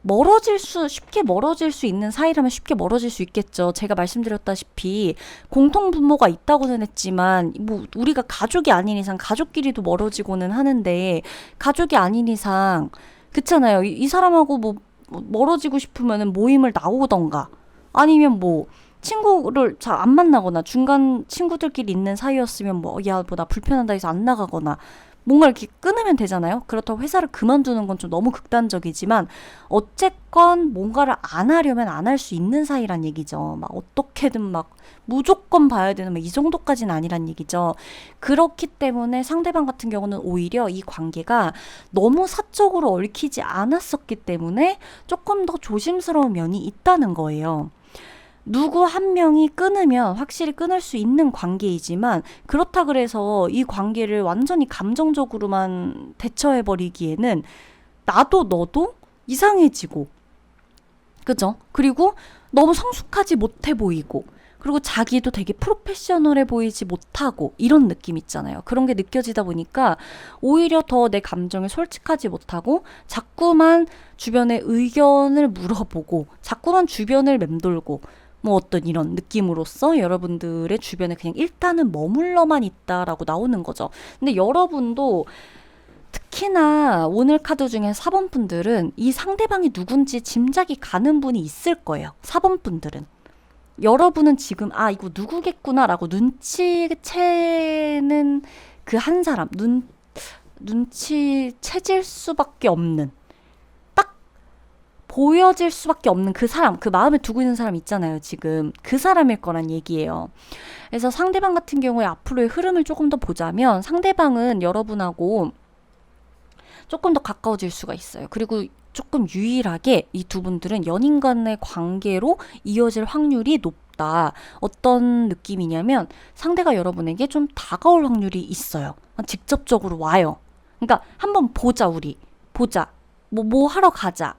쉽게 멀어질 수 있는 사이라면 쉽게 멀어질 수 있겠죠. 제가 말씀드렸다시피 공통 분모가 있다고는 했지만 뭐 우리가 가족이 아닌 이상 가족끼리도 멀어지고는 하는데 가족이 아닌 이상 그렇잖아요. 이 사람하고 뭐 멀어지고 싶으면은 모임을 나오던가 아니면 뭐 친구를 잘 안 만나거나 중간 친구들끼리 있는 사이였으면 뭐 야 뭐 나 불편하다 해서 안 나가거나 뭔가 이렇게 끊으면 되잖아요. 그렇다고 회사를 그만두는 건 좀 너무 극단적이지만 어쨌건 뭔가를 안 하려면 안 할 수 있는 사이란 얘기죠. 막 어떻게든 막 무조건 봐야 되는 막 이 정도까지는 아니란 얘기죠. 그렇기 때문에 상대방 같은 경우는 오히려 이 관계가 너무 사적으로 얽히지 않았었기 때문에 조금 더 조심스러운 면이 있다는 거예요. 누구 한 명이 끊으면 확실히 끊을 수 있는 관계이지만 그렇다 그래서 이 관계를 완전히 감정적으로만 대처해버리기에는 나도 너도 이상해지고 그죠? 그리고 너무 성숙하지 못해 보이고 그리고 자기도 되게 프로페셔널해 보이지 못하고 이런 느낌 있잖아요. 그런 게 느껴지다 보니까 오히려 더 내 감정에 솔직하지 못하고 자꾸만 주변의 의견을 물어보고 자꾸만 주변을 맴돌고 뭐 어떤 이런 느낌으로써 여러분들의 주변에 그냥 일단은 머물러만 있다라고 나오는 거죠. 근데 여러분도 특히나 오늘 카드 중에 4번 분들은 이 상대방이 누군지 짐작이 가는 분이 있을 거예요. 4번 분들은. 여러분은 지금 이거 누구겠구나라고 눈치채는 그 한 사람, 눈치채질 수밖에 없는 보여질 수밖에 없는 그 사람, 그 마음에 두고 있는 사람 있잖아요. 지금 그 사람일 거란 얘기예요. 그래서 상대방 같은 경우에 앞으로의 흐름을 조금 더 보자면 상대방은 여러분하고 조금 더 가까워질 수가 있어요. 그리고 조금 유일하게 이 두 분들은 연인 간의 관계로 이어질 확률이 높다. 어떤 느낌이냐면 상대가 여러분에게 좀 다가올 확률이 있어요. 직접적으로 와요. 그러니까 한번 보자 우리. 보자. 뭐 하러 가자.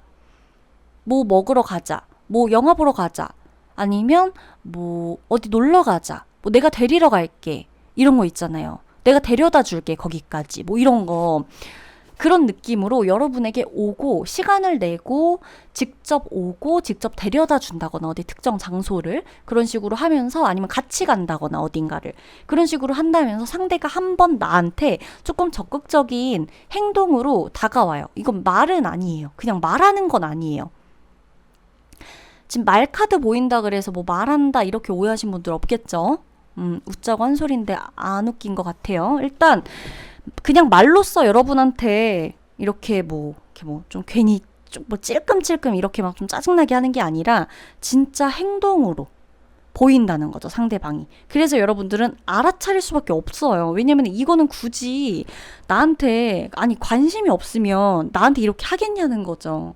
뭐 먹으러 가자. 뭐 영화 보러 가자. 아니면 뭐 어디 놀러 가자. 뭐 내가 데리러 갈게. 이런 거 있잖아요. 내가 데려다 줄게 거기까지. 뭐 이런 거. 그런 느낌으로 여러분에게 오고 시간을 내고 직접 오고 직접 데려다 준다거나 어디 특정 장소를 그런 식으로 하면서 아니면 같이 간다거나 어딘가를 그런 식으로 한다면서 상대가 한번 나한테 조금 적극적인 행동으로 다가와요. 이건 말은 아니에요. 그냥 말하는 건 아니에요. 지금 말 카드 보인다 그래서 뭐 말한다 이렇게 오해하신 분들 없겠죠? 웃자고 한 소린데 안 웃긴 것 같아요. 일단 그냥 말로써 여러분한테 이렇게 좀 괜히 좀 뭐 찔끔찔끔 이렇게 막 좀 짜증나게 하는 게 아니라 진짜 행동으로 보인다는 거죠, 상대방이. 그래서 여러분들은 알아차릴 수밖에 없어요. 왜냐면 이거는 굳이 나한테 관심이 없으면 나한테 이렇게 하겠냐는 거죠.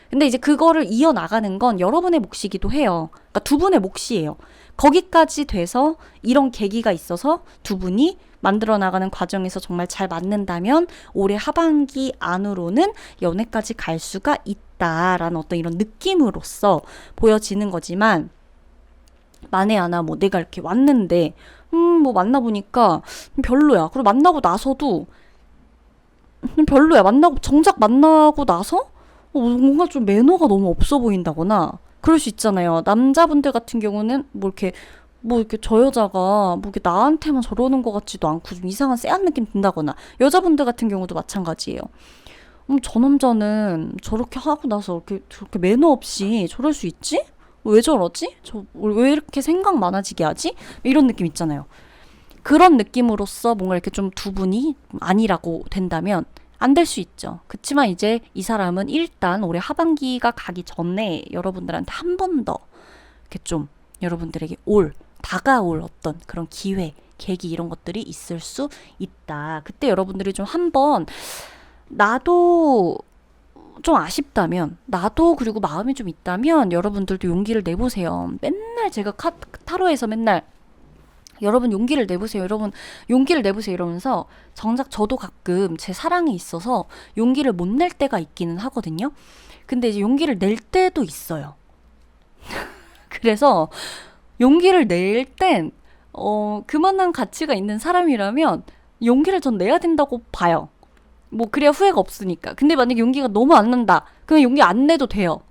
근데 이제 그거를 이어나가는 건 여러분의 몫이기도 해요. 그러니까 두 분의 몫이에요. 거기까지 돼서 이런 계기가 있어서 두 분이 만들어 나가는 과정에서 정말 잘 맞는다면 올해 하반기 안으로는 연애까지 갈 수가 있다라는 어떤 이런 느낌으로써 보여지는 거지만 만에 하나 뭐 내가 이렇게 왔는데 뭐 만나보니까 별로야. 그리고 만나고 나서도 별로야. 정작 만나고 나서 뭔가 좀 매너가 너무 없어 보인다거나 그럴 수 있잖아요. 남자분들 같은 경우는 뭐 이렇게 저 여자가 뭐 이렇게 나한테만 저러는 것 같지도 않고 좀 이상한 쎄한 느낌 든다거나 여자분들 같은 경우도 마찬가지예요. 저 남자는 저렇게 하고 나서 저렇게 매너 없이 저럴 수 있지? 왜 저러지? 왜 이렇게 생각 많아지게 하지? 이런 느낌 있잖아요. 그런 느낌으로써 뭔가 이렇게 좀 두 분이 아니라고 된다면 안 될 수 있죠. 그치만 이제 이 사람은 일단 올해 하반기가 가기 전에 여러분들한테 한 번 더 이렇게 좀 여러분들에게 다가올 어떤 그런 기회, 계기 이런 것들이 있을 수 있다. 그때 여러분들이 좀 한번 나도 좀 아쉽다면 나도 그리고 마음이 좀 있다면 여러분들도 용기를 내보세요. 맨날 제가 타로에서 맨날 여러분 용기를 내보세요. 여러분 용기를 내보세요. 이러면서 정작 저도 가끔 제 사랑에 있어서 용기를 못 낼 때가 있기는 하거든요. 근데 이제 용기를 낼 때도 있어요. 그래서 용기를 낼 땐 그만한 가치가 있는 사람이라면 용기를 전 내야 된다고 봐요. 뭐 그래야 후회가 없으니까. 근데 만약에 용기가 너무 안 난다. 그럼 용기 안 내도 돼요.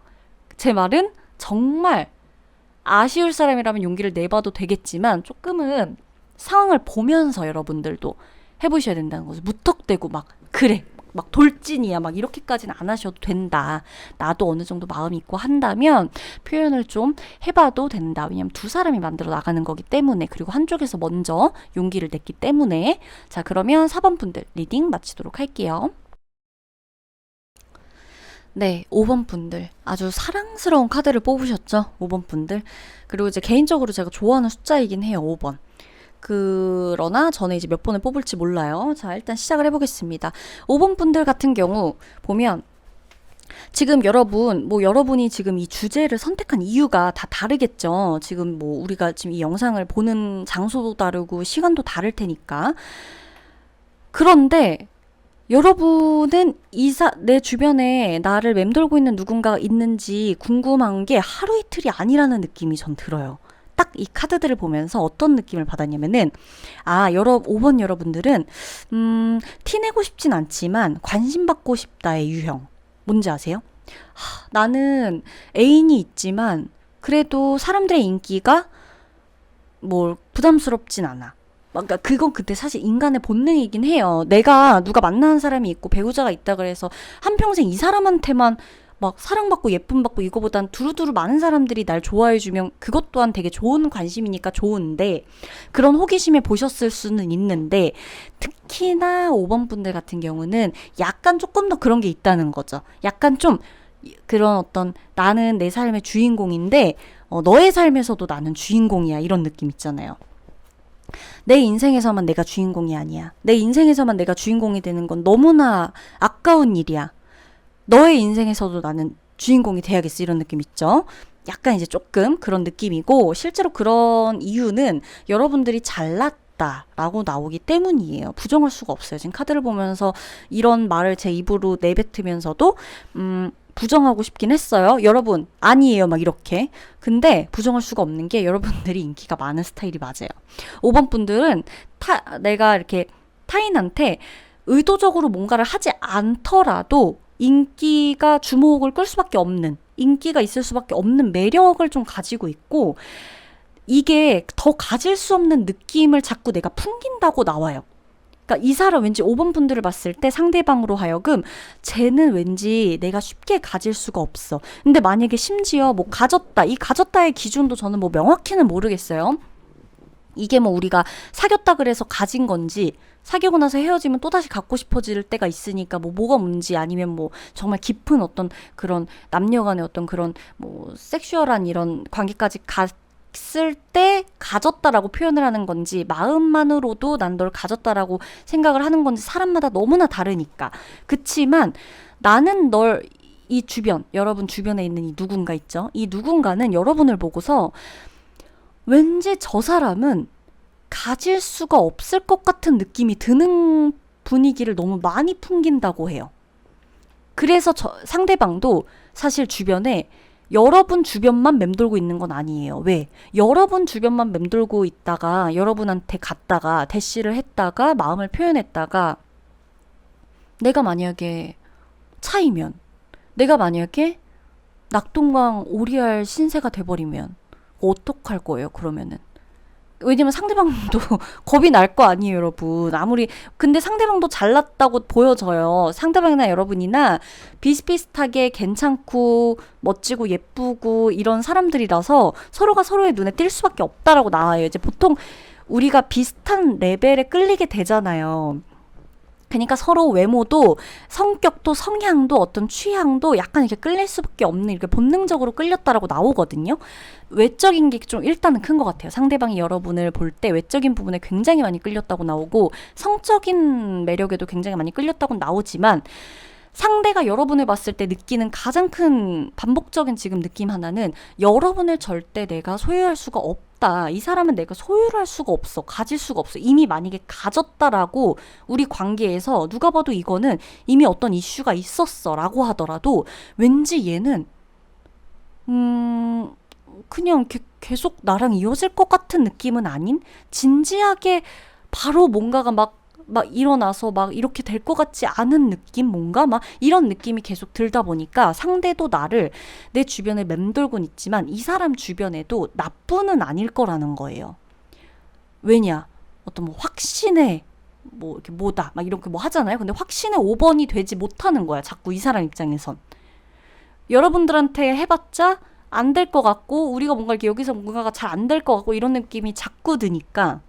제 말은 정말 아쉬울 사람이라면 용기를 내봐도 되겠지만 조금은 상황을 보면서 여러분들도 해보셔야 된다는 거죠. 무턱대고 막 그래 막 돌진이야 막 이렇게까지는 안 하셔도 된다. 나도 어느 정도 마음이 있고 한다면 표현을 좀 해봐도 된다. 왜냐면 두 사람이 만들어 나가는 거기 때문에, 그리고 한쪽에서 먼저 용기를 냈기 때문에. 자, 그러면 4번 분들 리딩 마치도록 할게요. 네, 5번 분들 아주 사랑스러운 카드를 뽑으셨죠? 5번 분들. 그리고 이제 개인적으로 제가 좋아하는 숫자이긴 해요. 5번. 그러나 저는 이제 몇 번을 뽑을지 몰라요. 자, 일단 시작을 해보겠습니다. 5번 분들 같은 경우 보면 지금 여러분이 지금 이 주제를 선택한 이유가 다 다르겠죠. 지금 뭐 우리가 지금 이 영상을 보는 장소도 다르고 시간도 다를 테니까. 그런데 여러분은 내 주변에 나를 맴돌고 있는 누군가가 있는지 궁금한 게 하루 이틀이 아니라는 느낌이 전 들어요. 딱 이 카드들을 보면서 어떤 느낌을 받았냐면은, 5번 여러분들은, 티내고 싶진 않지만 관심 받고 싶다의 유형. 뭔지 아세요? 나는 애인이 있지만 그래도 사람들의 인기가 뭐 부담스럽진 않아. 그러니까 그건 그때 사실 인간의 본능이긴 해요. 내가 누가 만나는 사람이 있고 배우자가 있다 그래서 한평생 이 사람한테만 막 사랑받고 예쁨 받고 이거보단 두루두루 많은 사람들이 날 좋아해주면 그것 또한 되게 좋은 관심이니까 좋은데, 그런 호기심에 보셨을 수는 있는데, 특히나 5번 분들 같은 경우는 약간 조금 더 그런 게 있다는 거죠. 약간 좀 그런 어떤 나는 내 삶의 주인공인데 너의 삶에서도 나는 주인공이야 이런 느낌 있잖아요. 내 인생에서만 내가 주인공이 아니야. 내 인생에서만 내가 주인공이 되는 건 너무나 아까운 일이야. 너의 인생에서도 나는 주인공이 돼야겠어 이런 느낌 있죠. 약간 이제 조금 그런 느낌이고, 실제로 그런 이유는 여러분들이 잘났다라고 나오기 때문이에요. 부정할 수가 없어요. 지금 카드를 보면서 이런 말을 제 입으로 내뱉으면서도 부정하고 싶긴 했어요. 여러분 아니에요 막 이렇게. 근데 부정할 수가 없는 게 여러분들이 인기가 많은 스타일이 맞아요. 5번 분들은 내가 이렇게 타인한테 의도적으로 뭔가를 하지 않더라도 인기가 주목을 끌 수밖에 없는, 인기가 있을 수밖에 없는 매력을 좀 가지고 있고, 이게 더 가질 수 없는 느낌을 자꾸 내가 풍긴다고 나와요. 그러니까 이 사람 왠지 5번 분들을 봤을 때 상대방으로 하여금 쟤는 왠지 내가 쉽게 가질 수가 없어. 근데 만약에 심지어 뭐 가졌다, 이 가졌다의 기준도 저는 뭐 명확히는 모르겠어요. 이게 뭐 우리가 사귀었다 그래서 가진 건지, 사귀고 나서 헤어지면 또다시 갖고 싶어질 때가 있으니까 뭐가 뭔지, 아니면 뭐 정말 깊은 어떤 그런 남녀 간의 어떤 그런 뭐 섹슈얼한 이런 관계까지 갔을 때 가졌다라고 표현을 하는 건지, 마음만으로도 난 널 가졌다라고 생각을 하는 건지 사람마다 너무나 다르니까. 그치만 나는 이 주변, 여러분 주변에 있는 이 누군가 있죠? 이 누군가는 여러분을 보고서 왠지 저 사람은 가질 수가 없을 것 같은 느낌이 드는 분위기를 너무 많이 풍긴다고 해요. 그래서 상대방도 사실 주변에 여러분 주변만 맴돌고 있는 건 아니에요. 왜? 여러분 주변만 맴돌고 있다가 여러분한테 갔다가 대시를 했다가 마음을 표현했다가, 내가 만약에 차이면, 내가 만약에 낙동강 오리알 신세가 돼버리면 어떡할 거예요, 그러면은? 왜냐면 상대방도 겁이 날 거 아니에요, 여러분. 근데 상대방도 잘났다고 보여져요. 상대방이나 여러분이나 비슷비슷하게 괜찮고 멋지고 예쁘고 이런 사람들이라서 서로가 서로의 눈에 띌 수밖에 없다라고 나와요. 이제 보통 우리가 비슷한 레벨에 끌리게 되잖아요. 그러니까 서로 외모도 성격도 성향도 어떤 취향도 약간 이렇게 끌릴 수밖에 없는, 이렇게 본능적으로 끌렸다라고 나오거든요. 외적인 게 좀 일단은 큰 것 같아요. 상대방이 여러분을 볼 때 외적인 부분에 굉장히 많이 끌렸다고 나오고, 성적인 매력에도 굉장히 많이 끌렸다고 나오지만, 상대가 여러분을 봤을 때 느끼는 가장 큰 반복적인 지금 느낌 하나는, 여러분을 절대 내가 소유할 수가 없다. 이 사람은 내가 소유를 할 수가 없어. 가질 수가 없어. 이미 만약에 가졌다라고 우리 관계에서 누가 봐도 이거는 이미 어떤 이슈가 있었어 라고 하더라도, 왠지 얘는 그냥 계속 나랑 이어질 것 같은 느낌은 아닌, 진지하게 바로 뭔가가 막 막 일어나서 막 이렇게 될 것 같지 않은 느낌? 뭔가 막 이런 느낌이 계속 들다 보니까 상대도 나를 내 주변에 맴돌곤 있지만 이 사람 주변에도 나뿐은 아닐 거라는 거예요. 왜냐? 어떤 뭐 확신에 뭐 이렇게 뭐다 막 이렇게 뭐 하잖아요. 근데 확신의 5번이 되지 못하는 거야. 자꾸 이 사람 입장에선. 여러분들한테 해봤자 안 될 것 같고 우리가 뭔가 이렇게 여기서 뭔가가 잘 안 될 것 같고 이런 느낌이 자꾸 드니까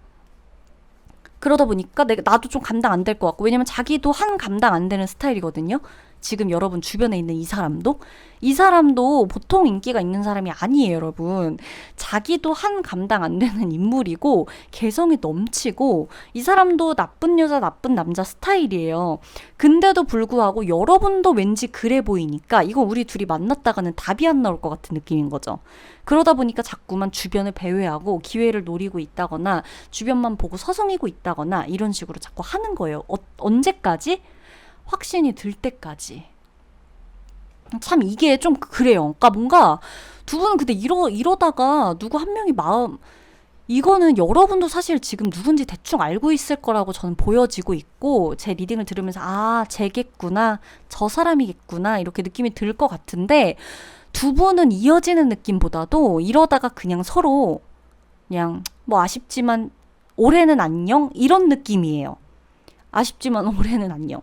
그러다 보니까 나도 좀 감당 안 될 것 같고 왜냐면 자기도 한 감당 안 되는 스타일이거든요. 지금 여러분 주변에 있는 이 사람도 보통 인기가 있는 사람이 아니에요, 여러분. 자기도 한 감당 안 되는 인물이고 개성이 넘치고 이 사람도 나쁜 여자 나쁜 남자 스타일이에요. 근데도 불구하고 여러분도 왠지 그래 보이니까 이건 우리 둘이 만났다가는 답이 안 나올 것 같은 느낌인 거죠. 그러다 보니까 자꾸만 주변을 배회하고 기회를 노리고 있다거나 주변만 보고 서성이고 있다거나 이런 식으로 자꾸 하는 거예요. 언제까지? 확신이 들 때까지. 참 이게 좀 그래요. 그러니까 뭔가 두 분은 근데 이러다가 누구 한 명이 이거는 여러분도 사실 지금 누군지 대충 알고 있을 거라고 저는 보여지고 있고 제 리딩을 들으면서 아 쟤겠구나 저 사람이겠구나 이렇게 느낌이 들 것 같은데 두 분은 이어지는 느낌보다도 이러다가 그냥 서로 그냥 뭐 아쉽지만 올해는 안녕 이런 느낌이에요. 아쉽지만 올해는 안녕.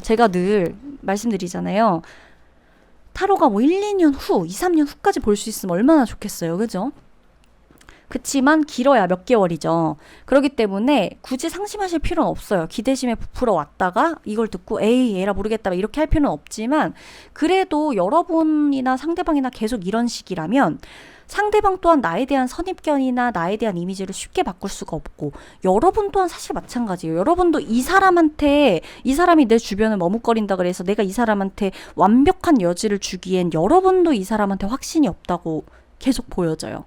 제가 늘 말씀드리잖아요. 타로가 뭐 1, 2년 후, 2, 3년 후까지 볼 수 있으면 얼마나 좋겠어요. 그죠? 그치만 길어야 몇 개월이죠. 그렇기 때문에 굳이 상심하실 필요는 없어요. 기대심에 부풀어 왔다가 이걸 듣고 에이 에라 모르겠다 이렇게 할 필요는 없지만 그래도 여러분이나 상대방이나 계속 이런 식이라면 상대방 또한 나에 대한 선입견이나 나에 대한 이미지를 쉽게 바꿀 수가 없고 여러분 또한 사실 마찬가지예요. 여러분도 이 사람이 내 주변을 머뭇거린다 그래서 내가 이 사람한테 완벽한 여지를 주기엔 여러분도 이 사람한테 확신이 없다고 계속 보여져요.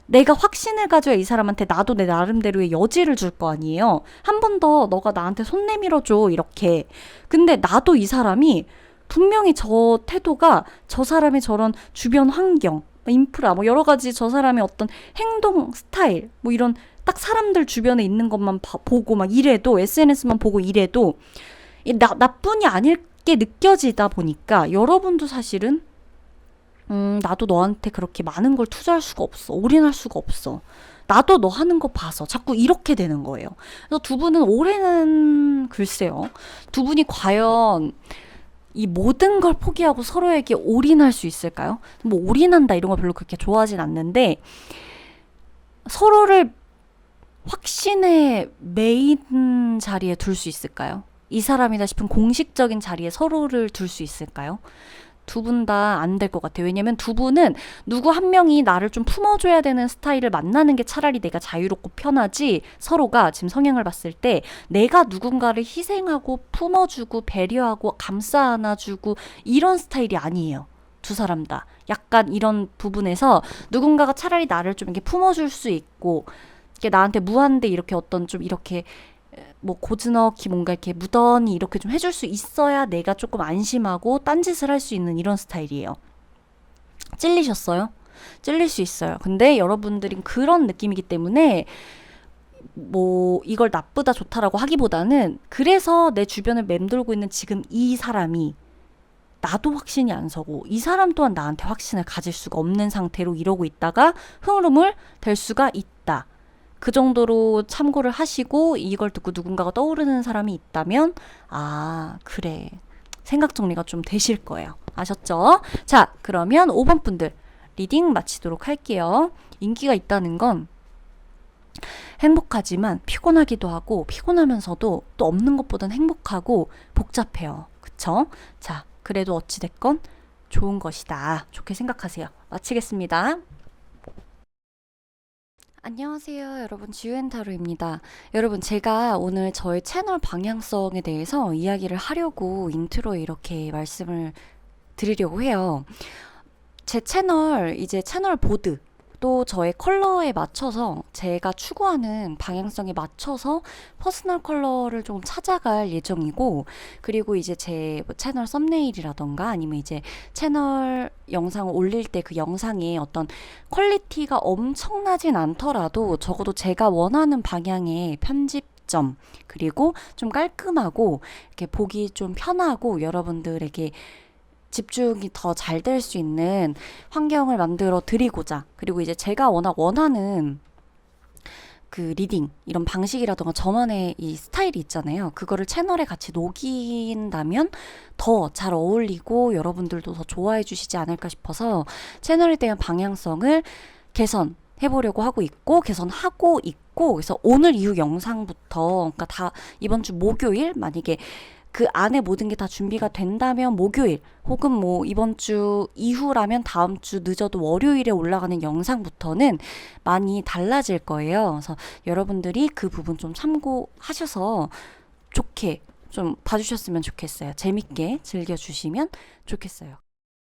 내가 확신을 가져야 이 사람한테 나도 내 나름대로의 여지를 줄 거 아니에요. 한 번 더 너가 나한테 손 내밀어줘 이렇게. 근데 나도 이 사람이 분명히 저 태도가 저 사람의 저런 주변 환경 인프라 뭐 여러 가지 저 사람의 어떤 행동 스타일 뭐 이런 딱 사람들 주변에 있는 것만 보고 막 이래도 SNS만 보고 이래도 나뿐이 아닐 게 느껴지다 보니까 여러분도 사실은 나도 너한테 그렇게 많은 걸 투자할 수가 없어. 올인할 수가 없어. 나도 너 하는 거 봐서 자꾸 이렇게 되는 거예요. 그래서 두 분은 올해는 글쎄요. 두 분이 과연 이 모든 걸 포기하고 서로에게 올인할 수 있을까요? 뭐 올인한다 이런 거 별로 그렇게 좋아하진 않는데 서로를 확신의 메인 자리에 둘 수 있을까요? 이 사람이다 싶은 공식적인 자리에 서로를 둘 수 있을까요? 두 분 다 안 될 것 같아요. 왜냐면 두 분은 누구 한 명이 나를 좀 품어줘야 되는 스타일을 만나는 게 차라리 내가 자유롭고 편하지 서로가 지금 성향을 봤을 때 내가 누군가를 희생하고 품어주고 배려하고 감싸 안아주고 이런 스타일이 아니에요. 두 사람 다. 약간 이런 부분에서 누군가가 차라리 나를 좀 이렇게 품어줄 수 있고 이렇게 나한테 무한대 이렇게 어떤 좀 이렇게 뭐 고즈넉히 뭔가 이렇게 무던히 이렇게 좀 해줄 수 있어야 내가 조금 안심하고 딴짓을 할 수 있는 이런 스타일이에요. 찔리셨어요? 찔릴 수 있어요. 근데 여러분들은 그런 느낌이기 때문에 뭐 이걸 나쁘다 좋다라고 하기보다는 그래서 내 주변을 맴돌고 있는 지금 이 사람이 나도 확신이 안 서고 이 사람 또한 나한테 확신을 가질 수가 없는 상태로 이러고 있다가 흐름을 댈 수가 있다. 그 정도로 참고를 하시고 이걸 듣고 누군가가 떠오르는 사람이 있다면 아 그래 생각 정리가 좀 되실 거예요. 아셨죠? 자 그러면 5번 분들 리딩 마치도록 할게요. 인기가 있다는 건 행복하지만 피곤하기도 하고 피곤하면서도 또 없는 것보단 행복하고 복잡해요. 그쵸? 자 그래도 어찌됐건 좋은 것이다. 좋게 생각하세요. 마치겠습니다. 안녕하세요 여러분 지우앤타로입니다. 여러분 제가 오늘 저의 채널 방향성에 대해서 이야기를 하려고 인트로에 이렇게 말씀을 드리려고 해요. 제 채널 이제 채널 보드 또 저의 컬러에 맞춰서 제가 추구하는 방향성에 맞춰서 퍼스널 컬러를 좀 찾아갈 예정이고 그리고 이제 제 뭐 채널 썸네일이라던가 아니면 이제 채널 영상을 올릴 때 그 영상의 어떤 퀄리티가 엄청나진 않더라도 적어도 제가 원하는 방향의 편집 장점, 그리고 좀 깔끔하고 이렇게 보기 좀 편하고 여러분들에게 집중이 더 잘 될 수 있는 환경을 만들어 드리고자, 그리고 이제 제가 워낙 원하는 그 리딩 이런 방식이라던가 저만의 이 스타일이 있잖아요. 그거를 채널에 같이 녹인다면 더 잘 어울리고 여러분들도 더 좋아해 주시지 않을까 싶어서 채널에 대한 방향성을 개선해 보려고 하고 있고 개선하고 있고, 그래서 오늘 이후 영상부터, 그러니까 다 이번 주 목요일, 만약에 그 안에 모든 게 다 준비가 된다면 목요일, 혹은 뭐 이번 주 이후라면 다음 주 늦어도 월요일에 올라가는 영상부터는 많이 달라질 거예요. 그래서 여러분들이 그 부분 좀 참고하셔서 좋게 좀 봐주셨으면 좋겠어요. 재밌게 즐겨주시면 좋겠어요.